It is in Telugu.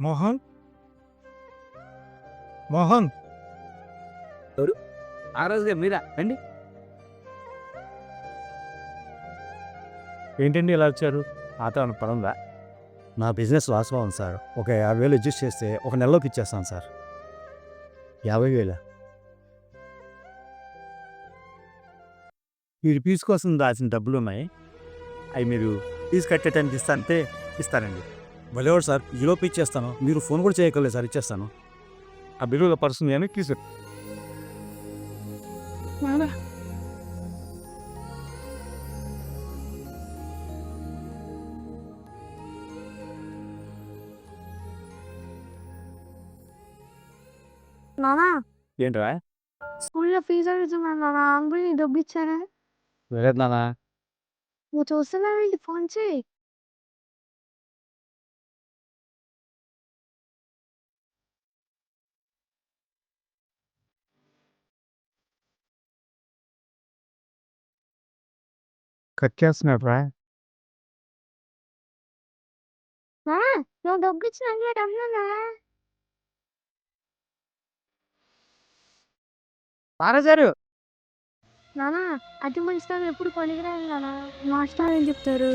మోహన్ మోహన్ ఎవరు? ఆ రోజుగా మీరా రండి. ఏంటండి ఇలా వచ్చారు? నాతో ఏమన్నా పని ఉందా? నా బిజినెస్ లాస్లో ఉంది సార్. ఒక 50,000 అడ్జస్ట్ చేస్తే ఒక నెలలోకి ఇచ్చేస్తాను సార్. 50,000 మీరు ఫీజు కోసం దాచిన డబ్బులు ఉన్నాయి. అవి మీరు ఫీజు కట్టేటానికి ఇస్తానంటే ఇస్తానండి. భలేవాడు సార్, ఈలోపు ఇచ్చేస్తాను. మీరు ఫోన్ కూడా చేయక్కర్లేదు సార్, ఇచ్చేస్తాను. ఆ బిల్లుల పర్సన్ అని తీసు నానా ఏంట్రా? స్కూల్లో ఫీజు అడుగుతున్నాను నానా, అంకుల్ నీ డబ్బు ఇచ్చారా? వెళ్ళదు నాన్న. నువ్వు చూస్తున్నావేంటి, ఫోన్ చేయి. కట్ చేస్తున్నాడు రా. నానా నువ్వు డబ్బు ఇచ్చిన డబ్బునా? పారాజారు నానా అతి మంచితనం ఎప్పుడు పనికిరాదు నానా, మాస్టర్ ఏం చెప్తారు?